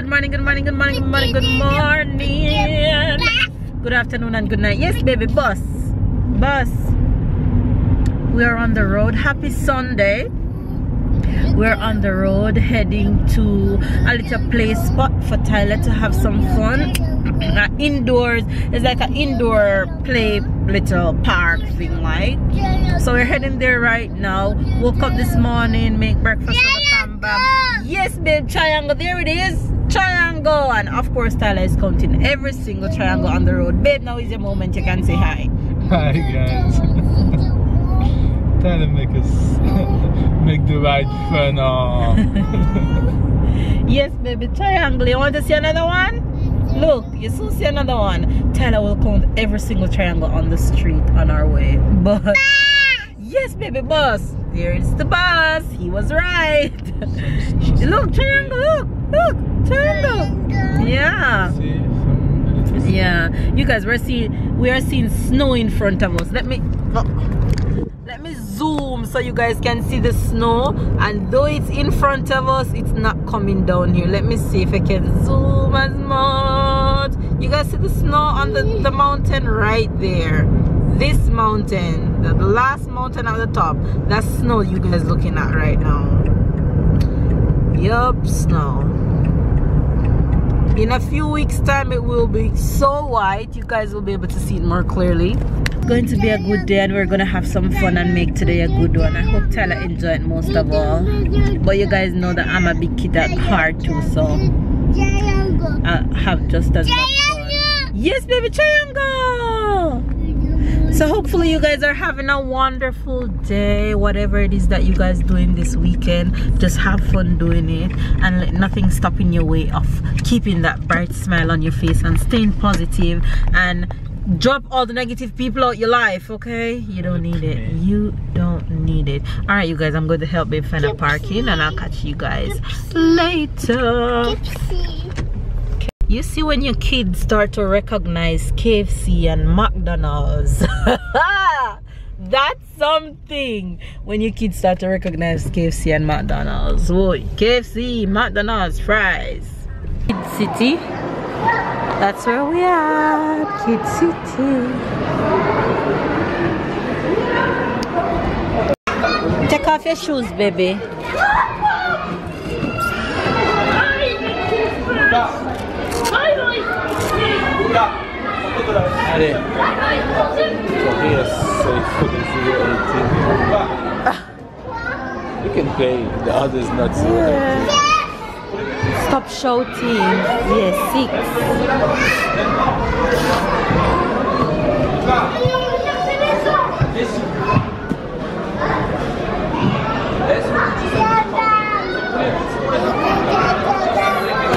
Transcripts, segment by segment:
good morning, good morning, good morning, good morning, good morning. Good afternoon and good night. Yes, baby, bus. We are on the road. Happy Sunday. We're on the road heading to a little play spot for Tyler to have some fun. Indoors, it's like an indoor play little park thing, like. So we're heading there right now. Woke up this morning, make breakfast for the fam bam. Yes, babe, triangle, there it is. Triangle. And of course Tyler is counting every single triangle on the road. Babe, now is your moment, you can say hi. Hi guys. Trying to make us make the ride fun. Yes, baby, triangle. You want to see another one? Look, you soon see another one. Tyler will count every single triangle on the street on our way. But yes, baby, bus. There is the bus. He was right. Look, triangle. Look, triangle. Yeah. Yeah. You guys, we are seeing snow in front of us. Let me zoom so you guys can see the snow, and though it's in front of us, it's not coming down here. Let me see if I can zoom as much. You guys see the snow on the mountain right there. This mountain, the last mountain at the top, that's snow you guys looking at right now. Yup, snow. In a few weeks time it will be so white, you guys will be able to see it more clearly. Going to be a good day, and we're gonna have some fun and make today a good one. I hope Tyler enjoyed most of all, but you guys know that I'm a big kid at heart too, so I have just as much fun. Yes, baby, triangle. So hopefully you guys are having a wonderful day. Whatever it is that you guys doing this weekend, just have fun doing it, and let nothing stop in your way of keeping that bright smile on your face and staying positive, and drop all the negative people out your life, okay? You don't need it. You don't need it. All right, you guys, I'm going to help babe find a parking, and I'll catch you guys later. You see, when your kids start to recognize KFC and McDonald's, that's something. When your kids start to recognize KFC and McDonald's. Boy, KFC, McDonald's, fries. Kid City. That's where we are, Kid City. Take off your shoes, baby. You can play, the others not so. Yeah. Stop shouting. Yes, 6.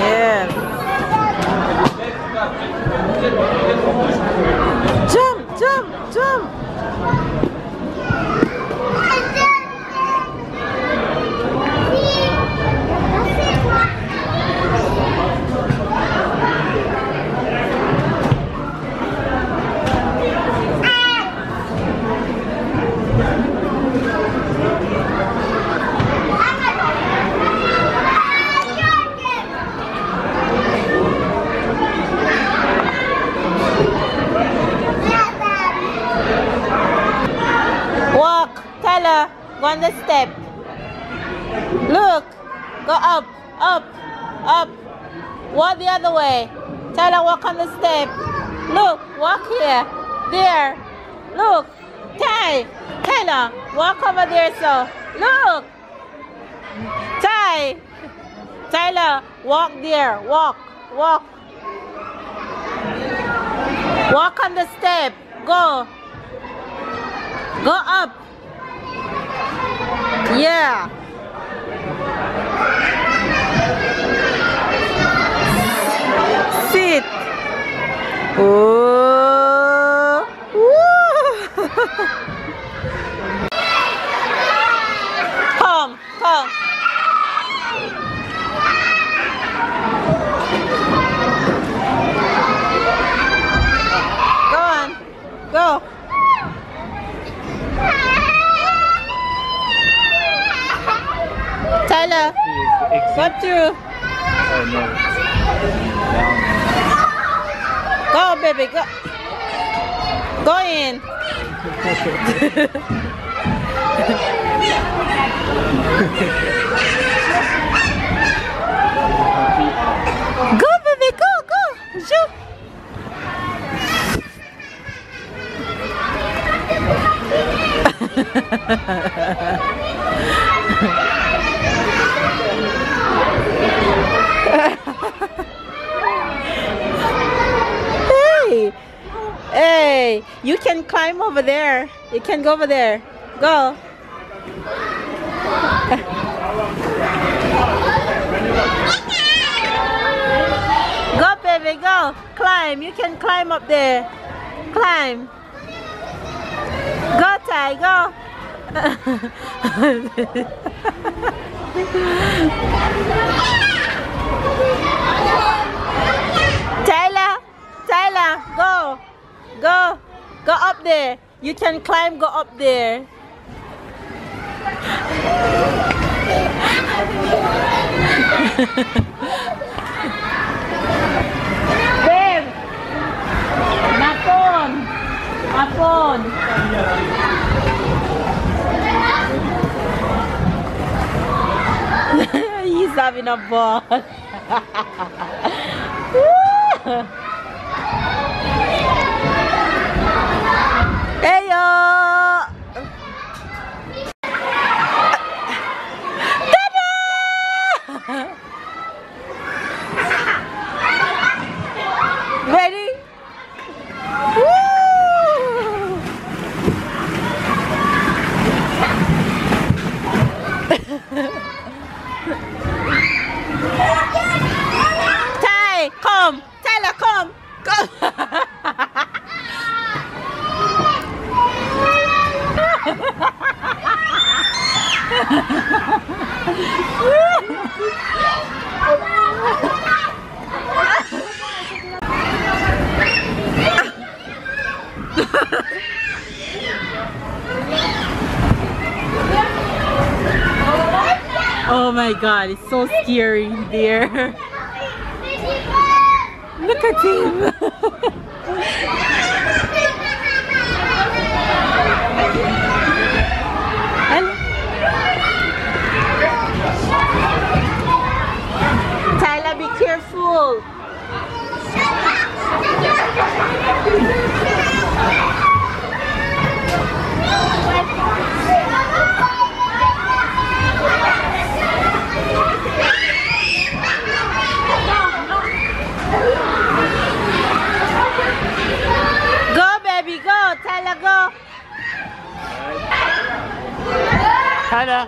Yeah. Jump, jump, jump. Go on the step. Look. Go up, up, up. Walk the other way. Tyler, walk on the step. Look, walk here. There. Look. Tyler, walk over there, so. Look. Tyler, walk there. Walk. Walk on the step. Go. Go up. Yeah. Sit. Oh. Come. Go on. Go. Tyler, go through. Oh no. Go, baby, go. Go in. Go, baby, go, go. Shoot. Hey, hey, you can climb over there. You can go over there. Go. Go, baby, go. Climb. You can climb up there. Climb. Go, Ty, go. Tyler, go. Go up there. You can climb, go up there. Babe, my phone. He's having a ball. Hey yo! Ta-da! Ready? Woo! Ty, come! Tyler, come! Come! Oh my god, it's so scary in there. Look at him. Tyler, be careful. Go, baby, go. Tyler, go. Tyler.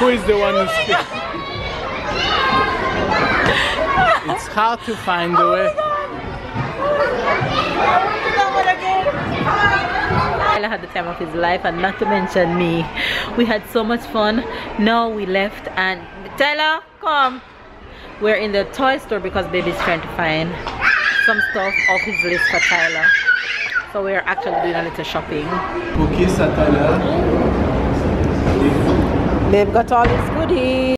Who is the one who speaks? It's hard to find the way. Tyler had the time of his life, and not to mention me. We had so much fun. Now we left, and Tyler, come. We're in the toy store because baby's trying to find some stuff off his list for Tyler. So we're actually doing a little shopping. Cookies at Tyler. Babe got all his goodies.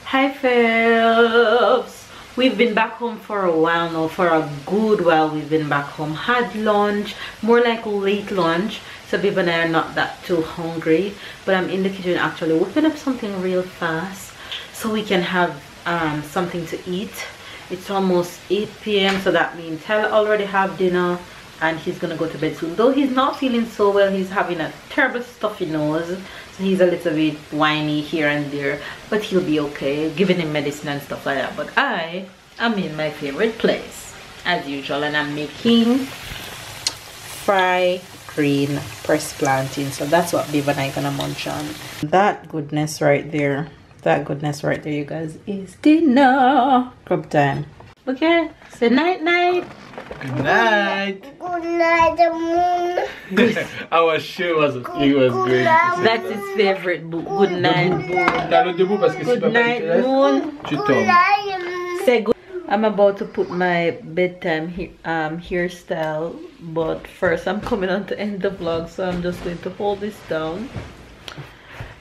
Hi Phelps. We've been back home for a while now, for a good while. We've been back home, had lunch, more like late lunch, so babe and I are not that too hungry, but I'm in the kitchen actually whipping up something real fast so we can have something to eat. It's almost 8 p.m. so that means Tyler already have dinner and he's gonna go to bed soon, though he's not feeling so well. He's having a terrible stuffy nose, so he's a little bit whiny here and there, but he'll be okay, giving him medicine and stuff like that. But I am in my favorite place as usual, and I'm making fried green pressed plantain, so that's what babe and I gonna munch on. That goodness right there, you guys, is dinner. Crop time. Okay, say night night. Good night. Good night, moon. Our show was great. That's his favorite book. Good night, good night, moon. Say good. I'm about to put my bedtime hairstyle, but first I'm coming on to end the vlog, so I'm just going to hold this down.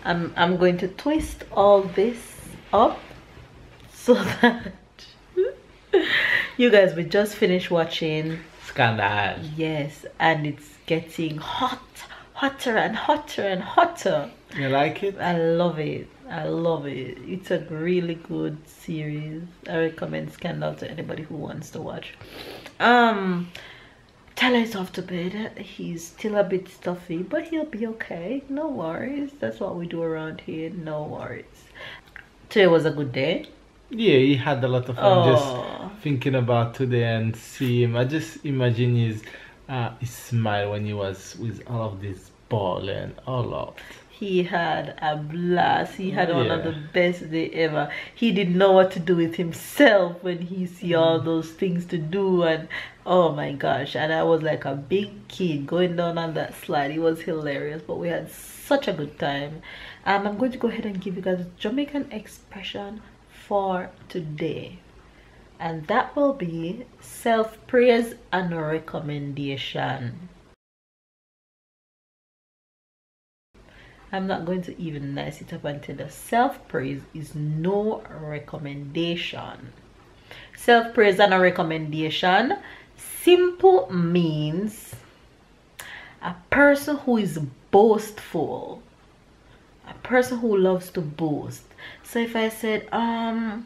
I'm going to twist all this up so that you guys will just finish watching Scandal. Yes, and it's getting hotter and hotter and hotter. You like it? I love it. I love it. It's a really good series. I recommend Scandal to anybody who wants to watch. Tyler is off to bed. He's still a bit stuffy, but he'll be okay. No worries. That's what we do around here. No worries. Today was a good day. Yeah, he had a lot of fun just thinking about today and see him. I just imagine his smile when he was with all of this ball and all of. He had a blast. He had one of the best day ever. He didn't know what to do with himself when he see all those things to do, and oh my gosh, and I was like a big kid going down on that slide. It was hilarious, but we had such a good time. I'm going to go ahead and give you guys a Jamaican expression for today, and that will be self-praise and a recommendation. I'm not going to even nice it up until the self-praise is no recommendation. Self-praise and a recommendation simple means a person who is boastful, a person who loves to boast. So if I said oh,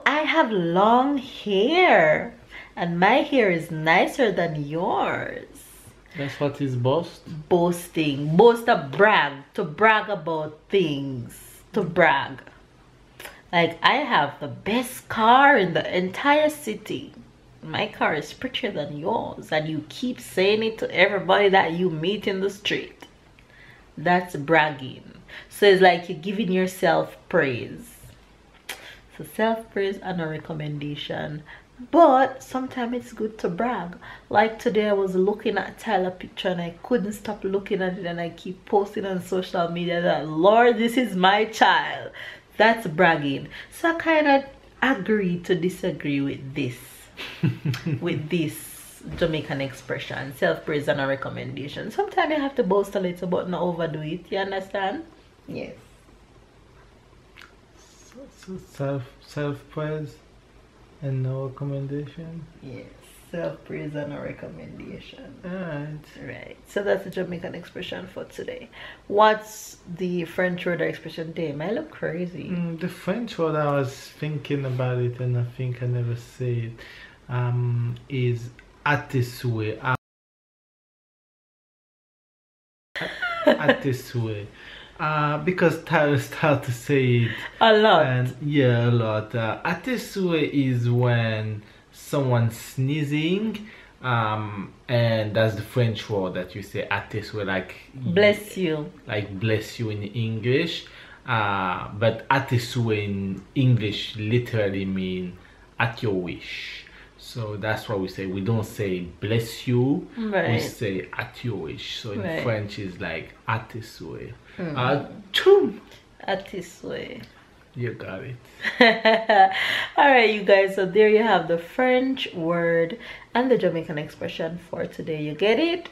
I have long hair and my hair is nicer than yours. That's what is boast? Boasting. Boast, a brag. To brag about things. To brag. Like, I have the best car in the entire city. My car is prettier than yours. And you keep saying it to everybody that you meet in the street. That's bragging. So it's like you're giving yourself praise. So self-praise and a recommendation. But sometimes it's good to brag. Like today I was looking at Tyler's picture and I couldn't stop looking at it, and I keep posting on social media that, Lord, this is my child. That's bragging. So I kind of agree to disagree with this with this Jamaican expression, self-praise and a recommendation. Sometimes you have to boast a little but not overdo it. You understand? Yes. So self-praise and no recommendation? Yes, self-praise and a recommendation. Alright. Right, so that's the Jamaican expression for today. What's the French word or expression? Damn, I look crazy. The French word, I was thinking about it and I think I never say it, is à tes souhaits. À tes souhaits. Because Tyler started to say it a lot. And yeah, a lot. À tes souhaits is when someone's sneezing, And that's the French word that you say "à souhait," like bless you, like bless you in English. But "à souhait" in English literally mean at your wish. So that's why we say, we don't say bless you, we say at your wish. So in French is like à souhait. À souhait. You got it. All right, you guys, so there you have the French word and the Jamaican expression for today. You get it?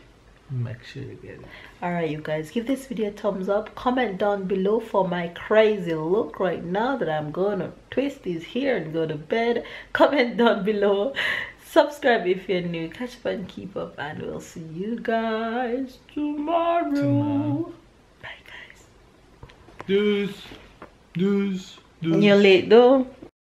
Make sure you get it. All right, you guys, give this video a thumbs up. Comment down below for my crazy look right now that I'm gonna twist his hair and go to bed. Comment down below. Subscribe if you're new. Catch up and keep up, and we'll see you guys tomorrow. Bye, guys. Deuce. You're late though.